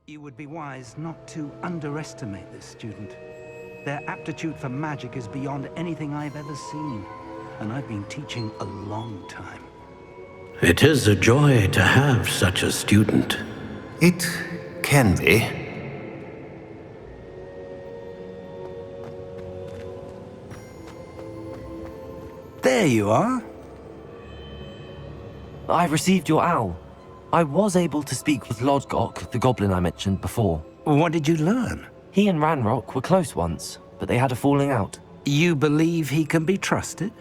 You would be wise not to underestimate this student. Their aptitude for magic is beyond anything I've ever seen, and I've been teaching a long time. It is a joy to have such a student. It can be. There you are. I've received your owl. I was able to speak with Lodgok, the goblin I mentioned before. What did you learn? He and Ranrock were close once, but they had a falling out. You believe he can be trusted?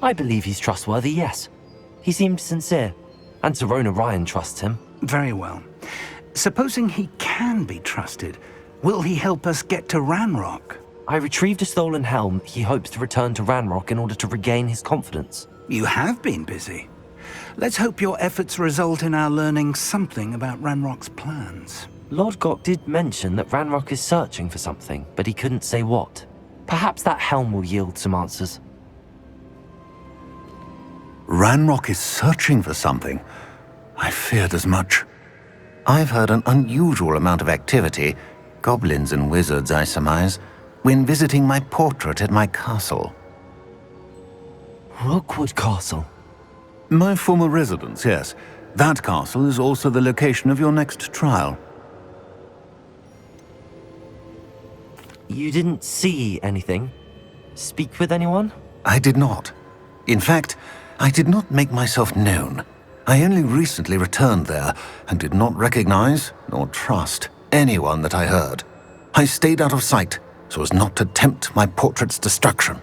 I believe he's trustworthy, yes. He seemed sincere, and Serona Ryan trusts him. Very well. Supposing he can be trusted, will he help us get to Ranrock? I retrieved a stolen helm he hopes to return to Ranrock in order to regain his confidence. You have been busy. Let's hope your efforts result in our learning something about Ranrock's plans. Lodgok did mention that Ranrock is searching for something, but he couldn't say what. Perhaps that helm will yield some answers. Ranrock is searching for something. I feared as much. I've heard an unusual amount of activity, goblins and wizards, I surmise, when visiting my portrait at my castle. Rookwood Castle? My former residence, yes. That castle is also the location of your next trial. You didn't see anything? Speak with anyone? I did not. In fact, I did not make myself known. I only recently returned there and did not recognize nor trust anyone that I heard. I stayed out of sight so as not to tempt my portrait's destruction.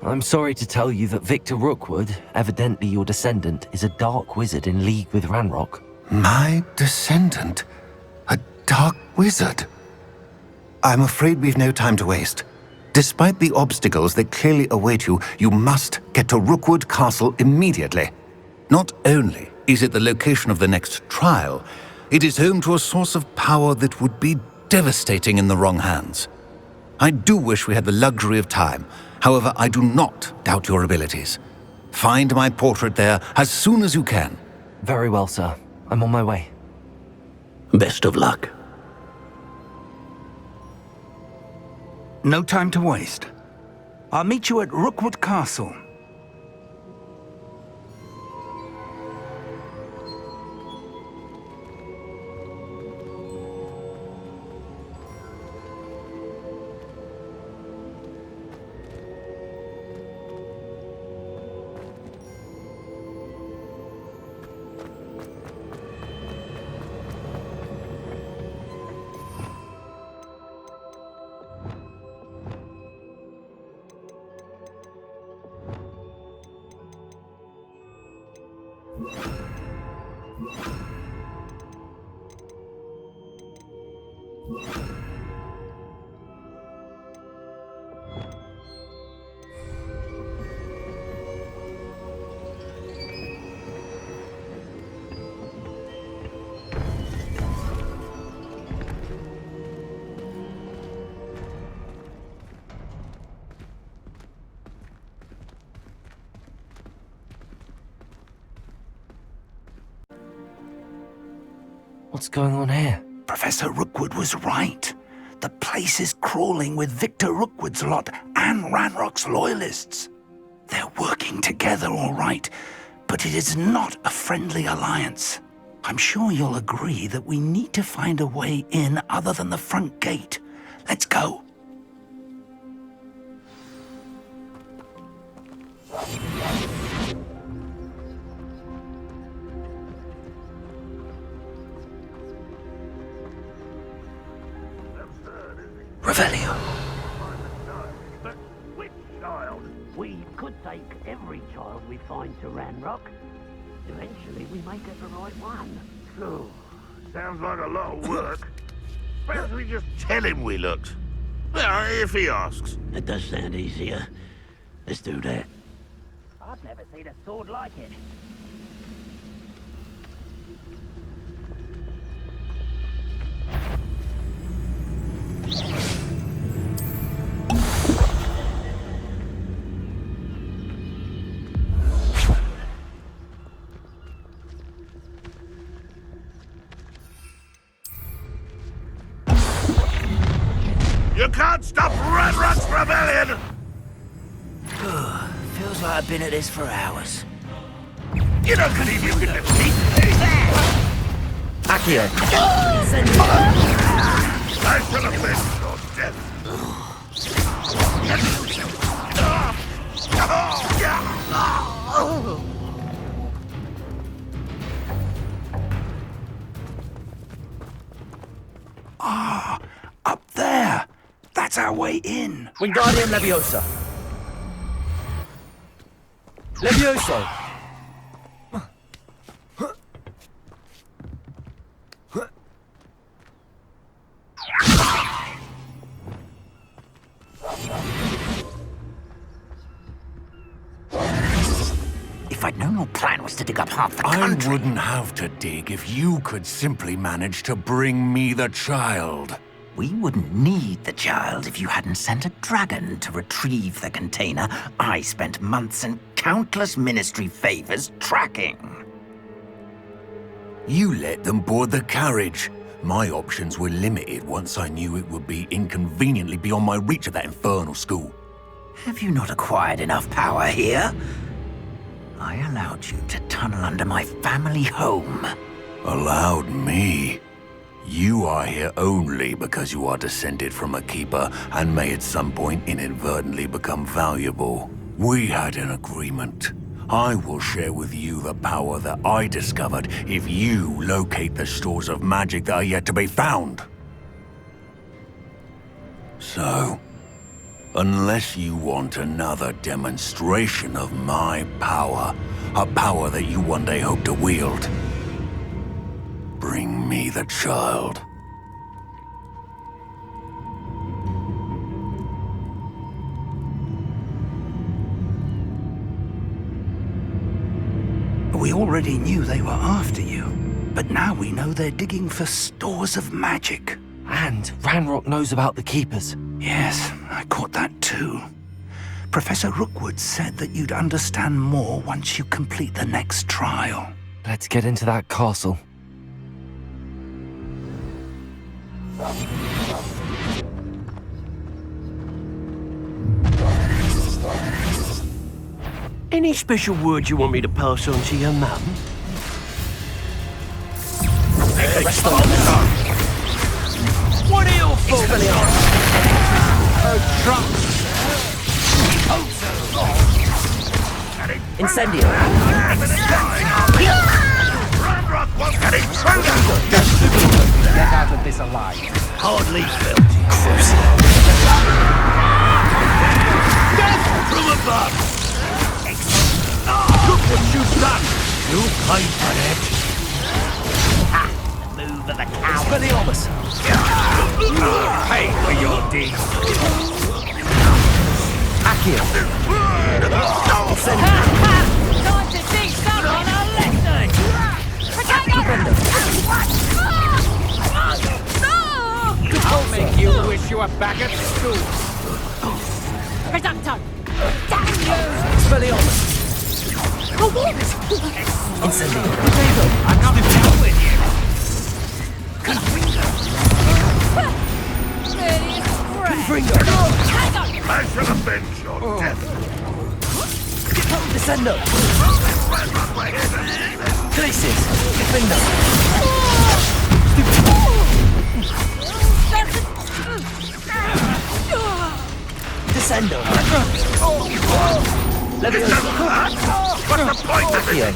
I'm sorry to tell you that Victor Rookwood, evidently your descendant, is a dark wizard in league with Ranrock. My descendant? A dark wizard? I'm afraid we've no time to waste. Despite the obstacles that clearly await you, you must get to Rookwood Castle immediately. Not only is it the location of the next trial, it is home to a source of power that would be devastating in the wrong hands. I do wish we had the luxury of time. However, I do not doubt your abilities. Find my portrait there as soon as you can. Very well, sir. I'm on my way. Best of luck. No time to waste. I'll meet you at Rookwood Castle. What's going on here? Professor Rookwood was right. The place is crawling with Victor Rookwood's lot and Ranrock's loyalists. They're working together, all right, but it is not a friendly alliance. I'm sure you'll agree that we need to find a way in other than the front gate. Let's go. Revelio. But which child? We could take every child we find to Ranrock. Eventually we may get the right one. So, sounds like a lot of work. Perhaps we just tell him we looked. Well, if he asks. It does sound easier. Let's do that. I've never seen a sword like it. You can't stop Ranrock's rebellion! Feels like I've been at this for hours. You don't believe you can defeat me? Accio. I shall avenge your death. Up there! That's our way in! Wingardium Leviosa. Levioso. If I'd known your plan was to dig up half the I country... wouldn't have to dig if you could simply manage to bring me the child. We wouldn't need the child if you hadn't sent a dragon to retrieve the container I spent months and countless ministry favors tracking. You let them board the carriage. My options were limited once I knew it would be inconveniently beyond my reach at that infernal school. Have you not acquired enough power here? I allowed you to tunnel under my family home. Allowed me? You are here only because you are descended from a keeper and may at some point inadvertently become valuable. We had an agreement. I will share with you the power that I discovered if you locate the stores of magic that are yet to be found. So, unless you want another demonstration of my power, a power that you one day hope to wield, bring me the child. We already knew they were after you, but now we know they're digging for stores of magic. And Ranrock knows about the Keepers. Yes, I caught that too. Professor Rookwood said that you'd understand more once you complete the next trial. Let's get into that castle. Any special words you want me to pass on to your mum? What are your thoughts? Incendio. Ranrock won't get it through! Get out of this alive. Hardly felt it. Death from above! Look what you've done! You paid for it! Move of the cow. Expelliarmus. Pay for your deeds! Accio. Time to teach someone a lesson! I'll make you wish you were back at school. Reducto! Damn Expelliarmus. you! What? Incendio. I'm coming down with you. Confringo. I shall avenge your death! Descendo. Glacis. Defendo. Descendo. Leviosa. What's the point of Accio. it?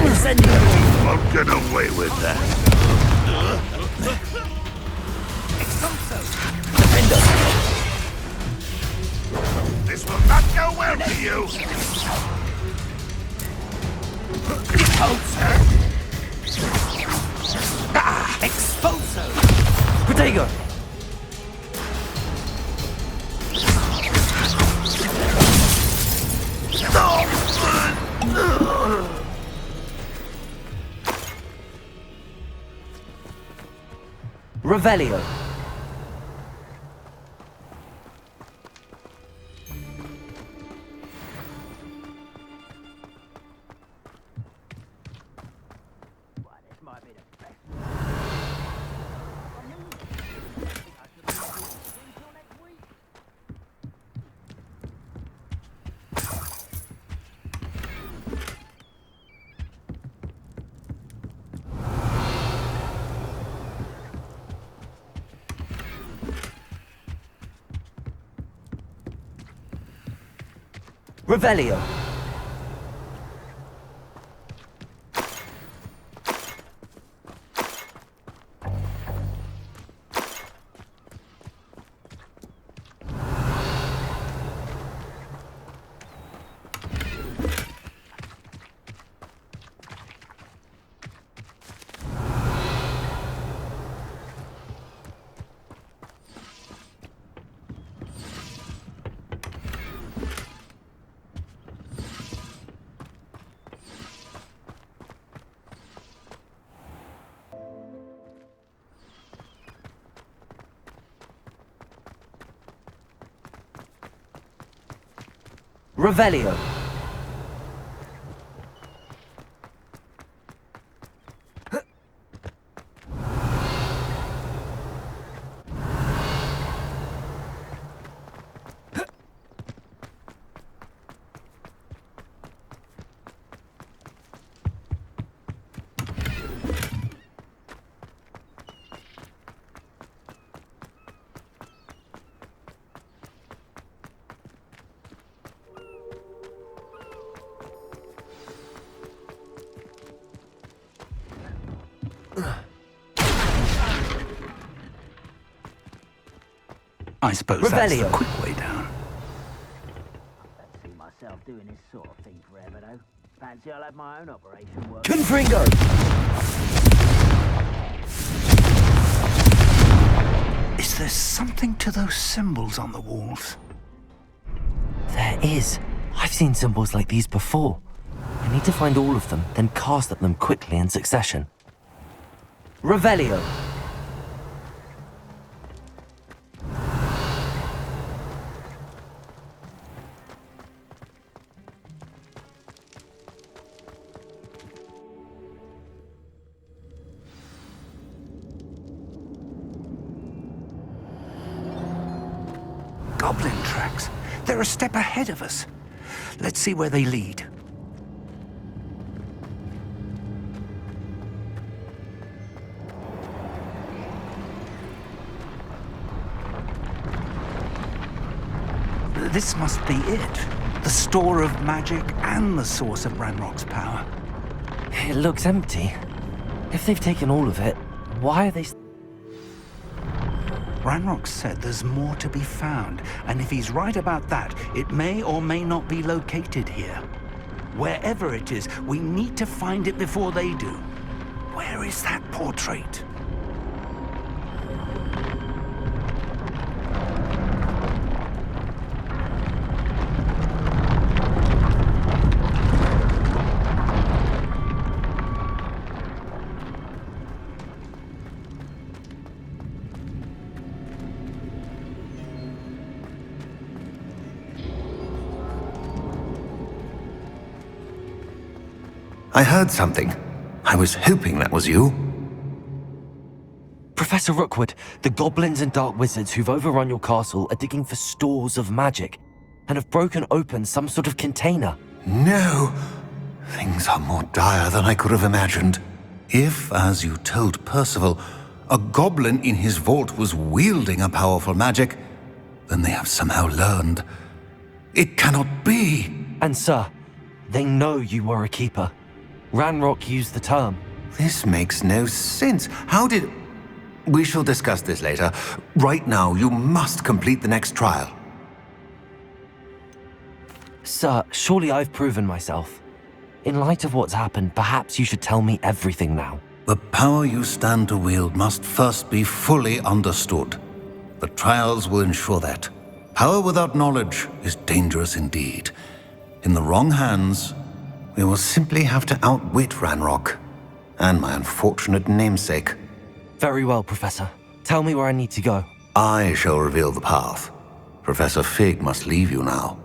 Incendio. Won't get away with that. Defendo. This will not go well for you! Expulso. Protego. Revelio. Revelio. Revelio. I suppose that's the Revelio. quick way down. I see myself doing this sort of thing forever, though. Fancy I'll have my own operation work. Confringo. Is there something to those symbols on the walls? There is. I've seen symbols like these before. I need to find all of them, then cast at them quickly in succession. Revelio. Goblin tracks. They're a step ahead of us. Let's see where they lead. This must be it. The store of magic and the source of Ranrock's power. It looks empty. If they've taken all of it, why are they... Ranrock said there's more to be found, and if he's right about that, it may or may not be located here. Wherever it is, we need to find it before they do. Where is that portrait? I heard something. I was hoping that was you. Professor Rookwood, the goblins and dark wizards who've overrun your castle are digging for stores of magic and have broken open some sort of container. No! Things are more dire than I could have imagined. If, as you told Percival, a goblin in his vault was wielding a powerful magic, then they have somehow learned. It cannot be! And sir, they know you were a keeper. Ranrock used the term. This makes no sense. How did... We shall discuss this later. Right now, you must complete the next trial. Sir, surely I've proven myself. In light of what's happened, perhaps you should tell me everything now. The power you stand to wield must first be fully understood. The trials will ensure that. Power without knowledge is dangerous indeed. In the wrong hands, we will simply have to outwit Ranrock and my unfortunate namesake. Very well, Professor. Tell me where I need to go. I shall reveal the path. Professor Fig must leave you now.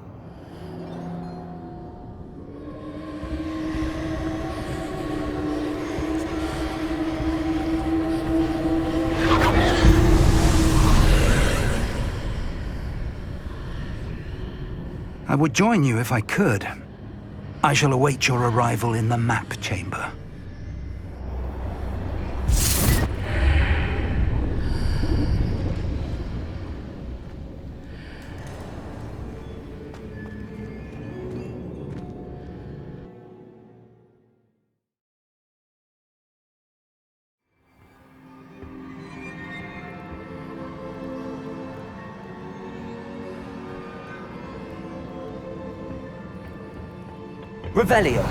I would join you if I could. I shall await your arrival in the map chamber. Revelio.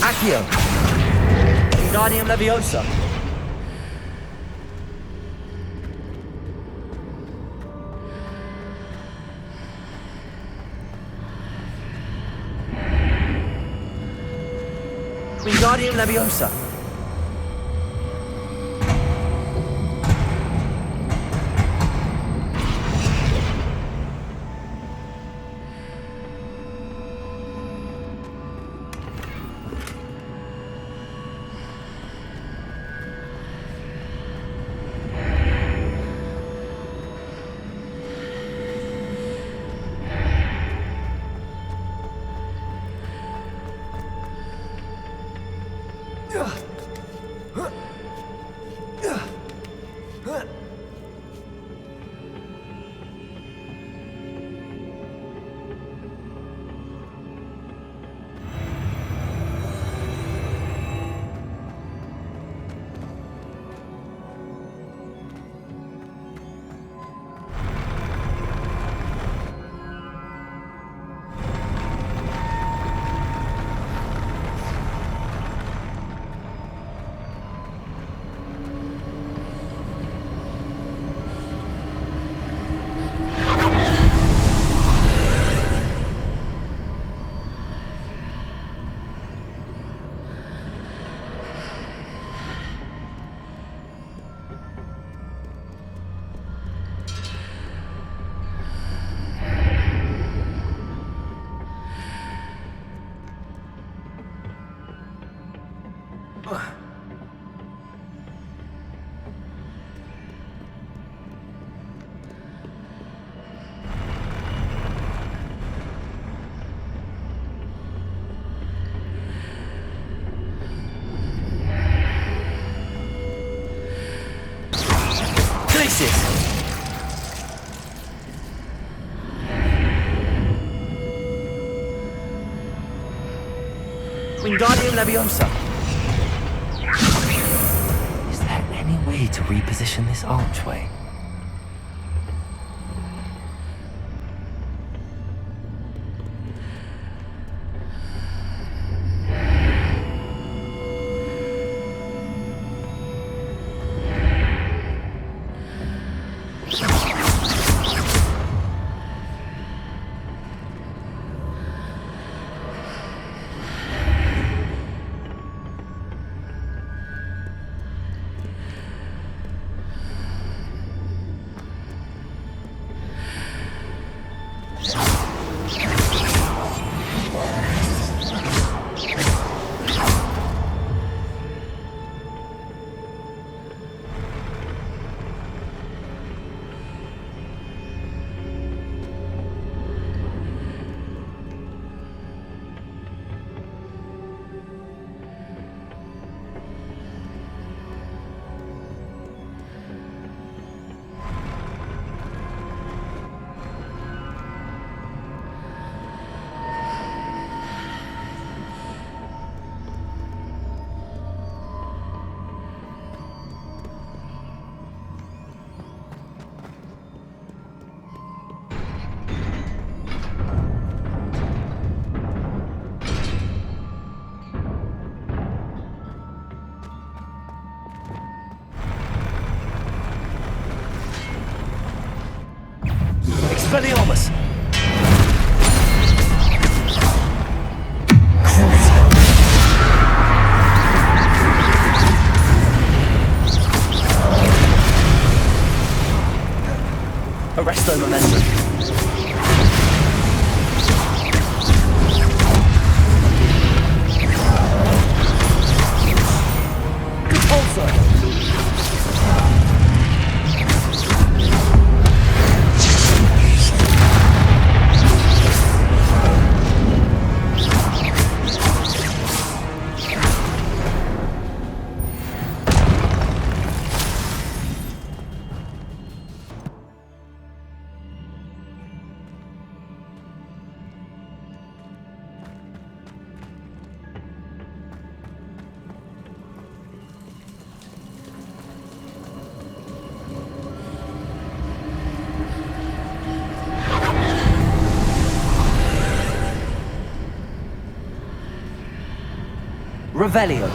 Accio. Guardium Leviosa. Guardium Leviosa. Wingardium Leviosa. Is there any way to reposition this archway? Expelliarmus! Arresto Momentum. Compulso! Revelio.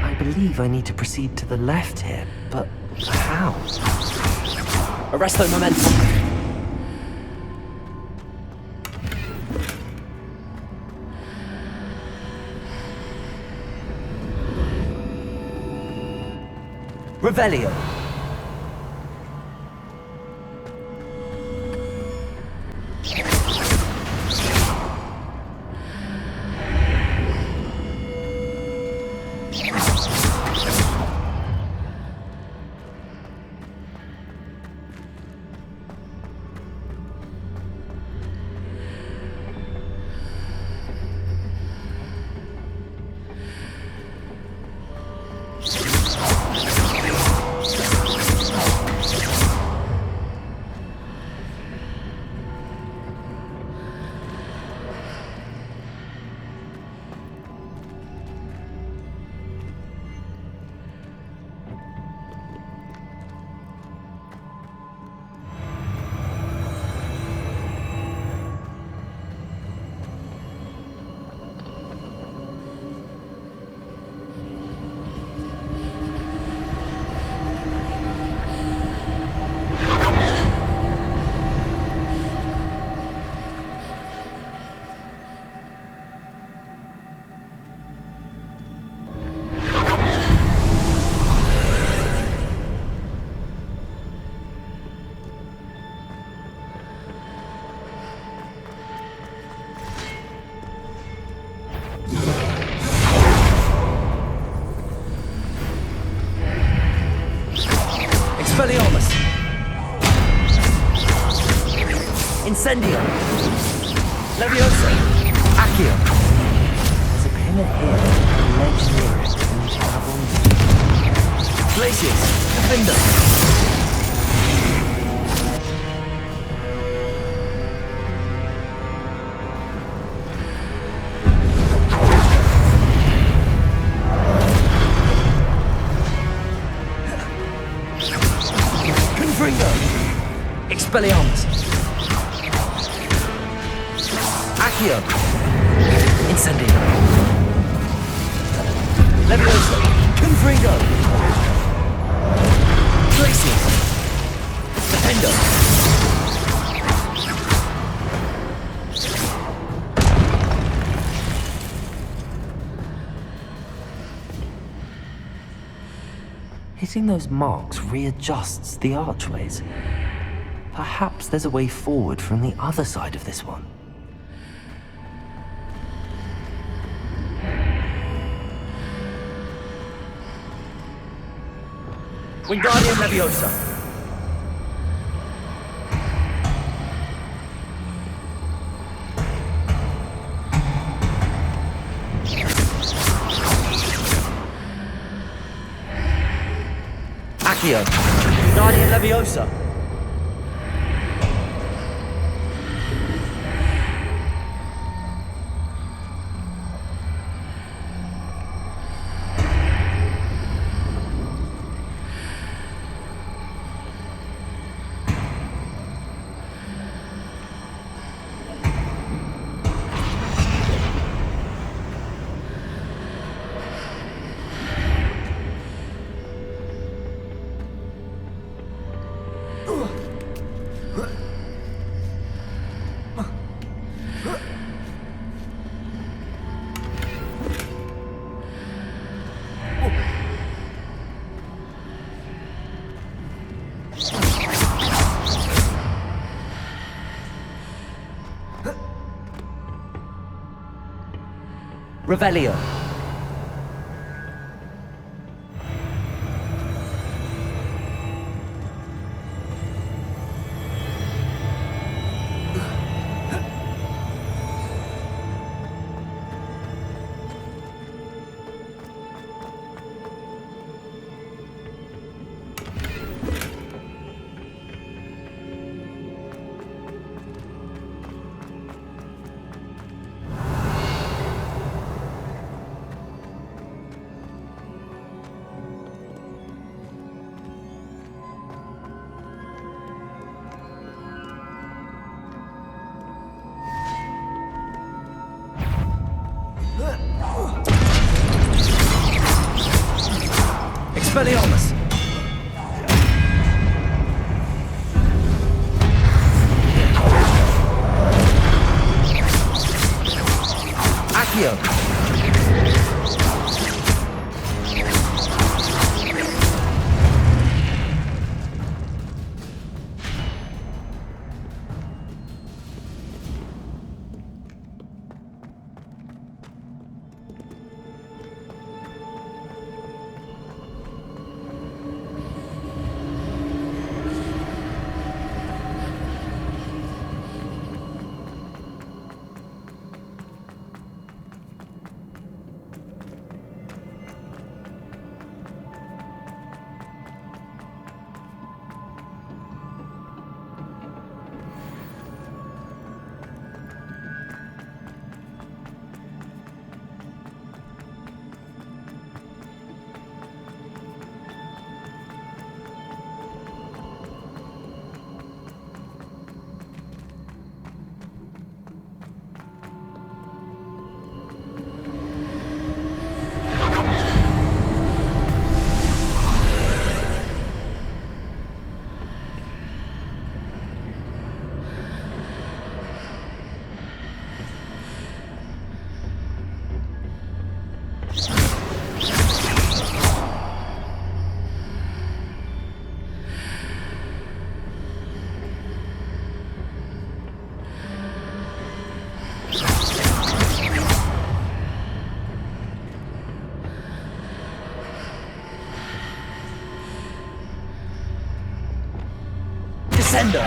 I believe I need to proceed to the left here, but how? Arresto momentum. Revelio. Expelliarmus! Incendio! Leviosa! Accio! There's a pillar here, a ledge near it, and Avalanche. Glacius! Defender! Expelliarmus! Accio! Incendio! Leviosa! Confringo! Glacius! Defendo! Hitting those marks readjusts the archways. Perhaps there's a way forward from the other side of this one. Wingardium Leviosa! Accio! Wingardium Leviosa! Revelio. Incendio!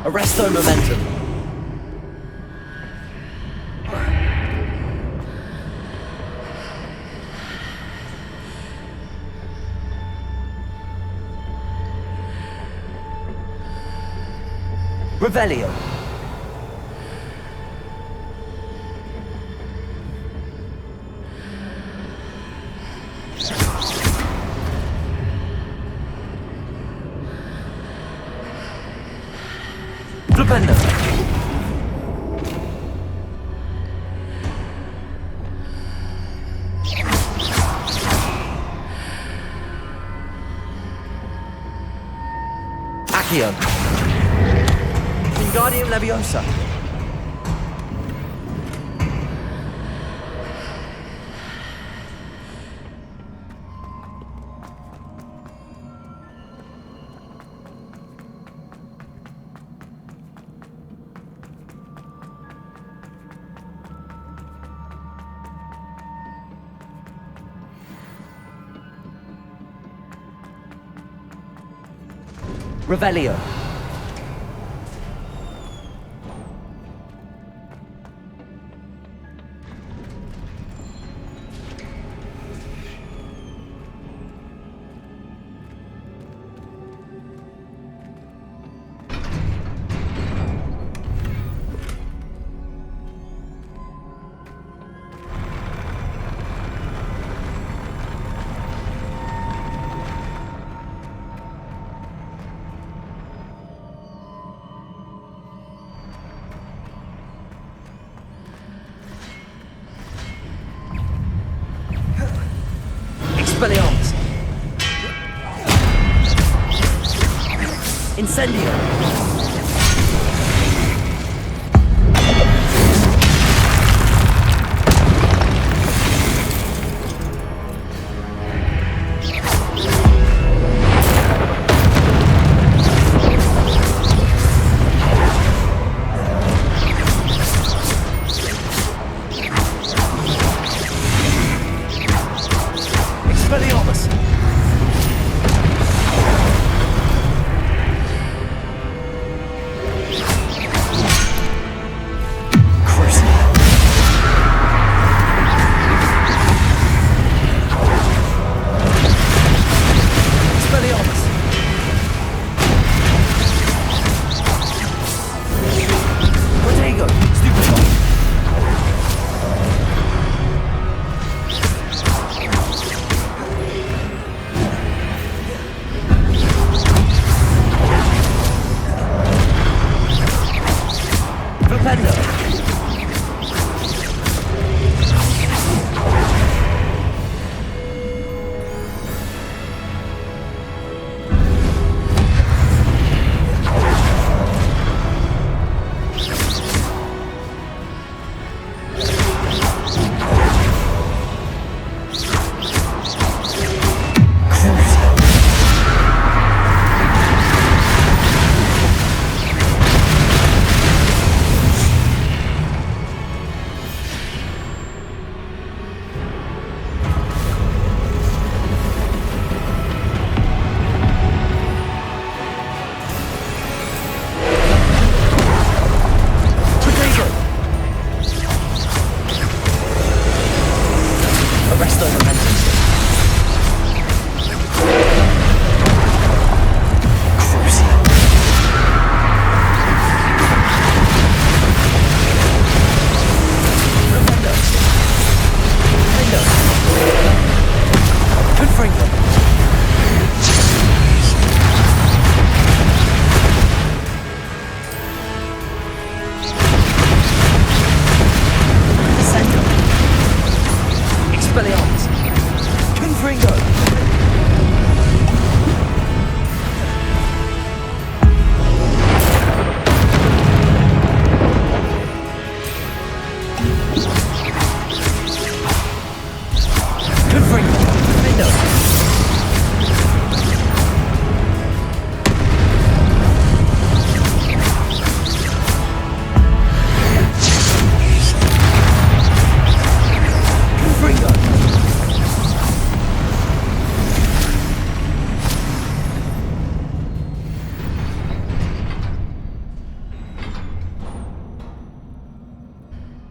Arresto Momentum. Revelio. Flipendo. Accio. Wingardium Leviosa. Revelio. Expelliarmus. Incendio. Expelliarmus.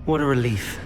What a relief.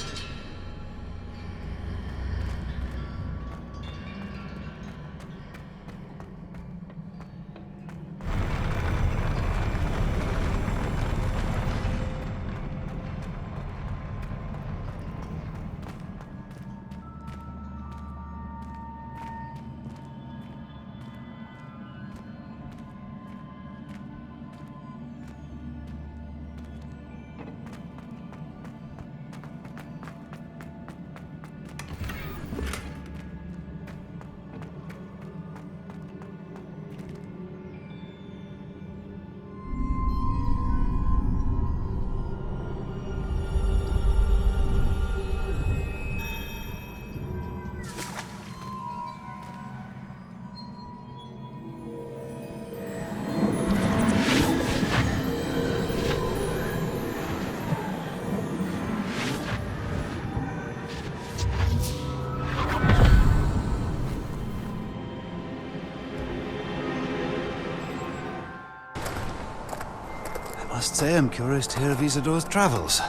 I must say I'm curious to hear of Isadora's travels.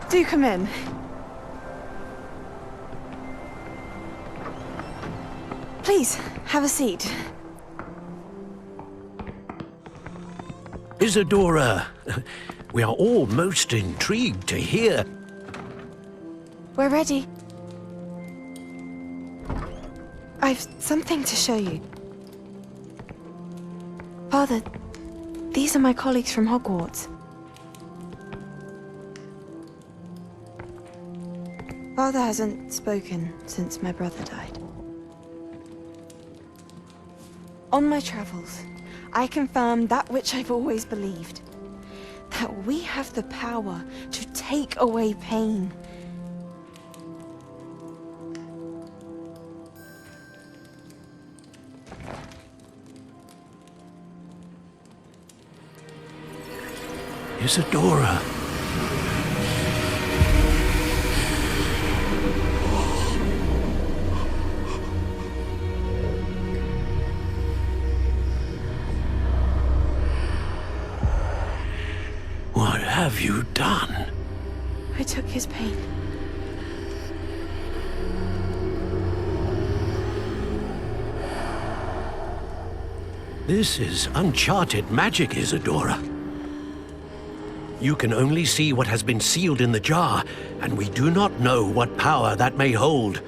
Do come in. Please, have a seat. Isadora, we are all most intrigued to hear. We're ready. I've something to show you. Father, these are my colleagues from Hogwarts. Father hasn't spoken since my brother died. On my travels, I confirmed that which I've always believed. That we have the power to take away pain. Isadora. What have you done? I took his pain. This is uncharted magic, Isadora. You can only see what has been sealed in the jar, and we do not know what power that may hold.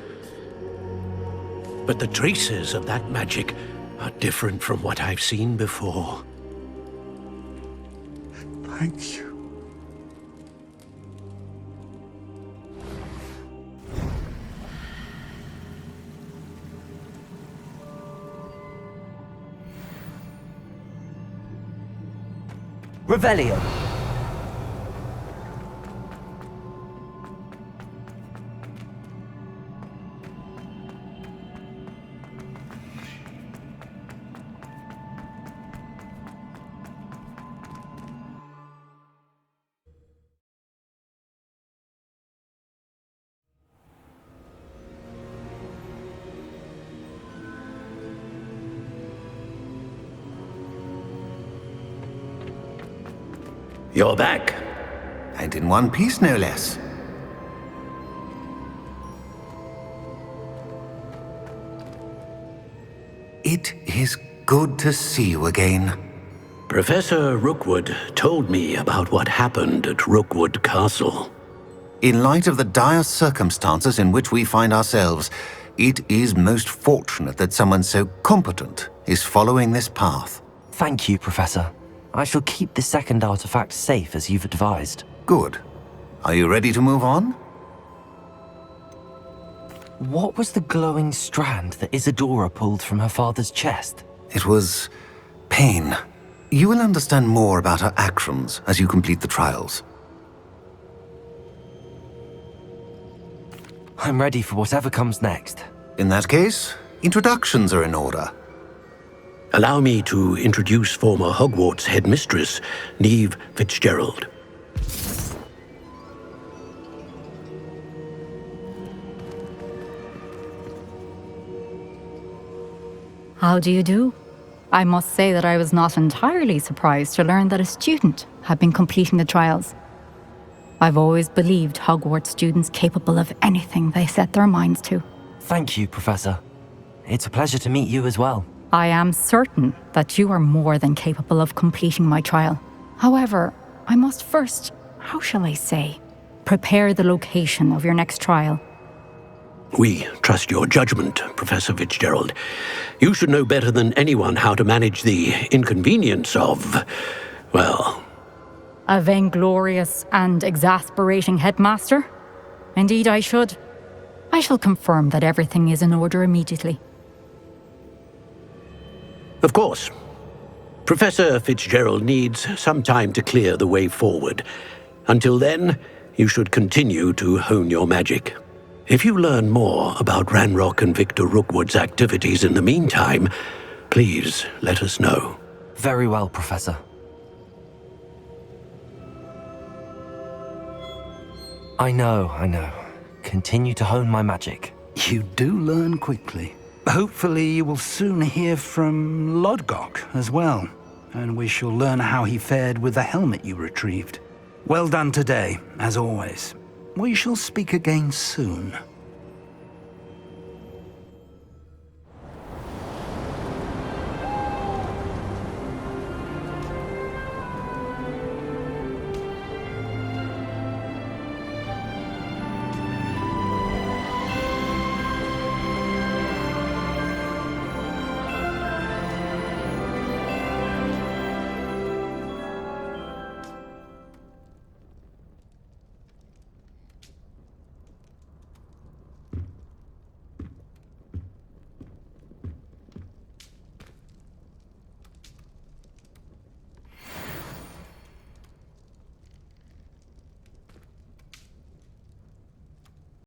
But the traces of that magic are different from what I've seen before. Thank you. Revelio. You're back. And in one piece, no less. It is good to see you again. Professor Rookwood told me about what happened at Rookwood Castle. In light of the dire circumstances in which we find ourselves, it is most fortunate that someone so competent is following this path. Thank you, Professor. I shall keep the second artifact safe as you've advised. Good. Are you ready to move on? What was the glowing strand that Isadora pulled from her father's chest? It was pain. You will understand more about her actions as you complete the trials. I'm ready for whatever comes next. In that case, introductions are in order. Allow me to introduce former Hogwarts headmistress, Neve Fitzgerald. How do you do? I must say that I was not entirely surprised to learn that a student had been completing the trials. I've always believed Hogwarts students capable of anything they set their minds to. Thank you, Professor. It's a pleasure to meet you as well. I am certain that you are more than capable of completing my trial. However, I must first, how shall I say, prepare the location of your next trial. We trust your judgment, Professor Fitzgerald. You should know better than anyone how to manage the inconvenience of, well... A vainglorious and exasperating headmaster? Indeed I should. I shall confirm that everything is in order immediately. Of course. Professor Fitzgerald needs some time to clear the way forward. Until then, you should continue to hone your magic. If you learn more about Ranrock and Victor Rookwood's activities in the meantime, please let us know. Very well, Professor. I know. Continue to hone my magic. You do learn quickly. Hopefully you will soon hear from Lodgok as well, and we shall learn how he fared with the helmet you retrieved. Well done today, as always. We shall speak again soon.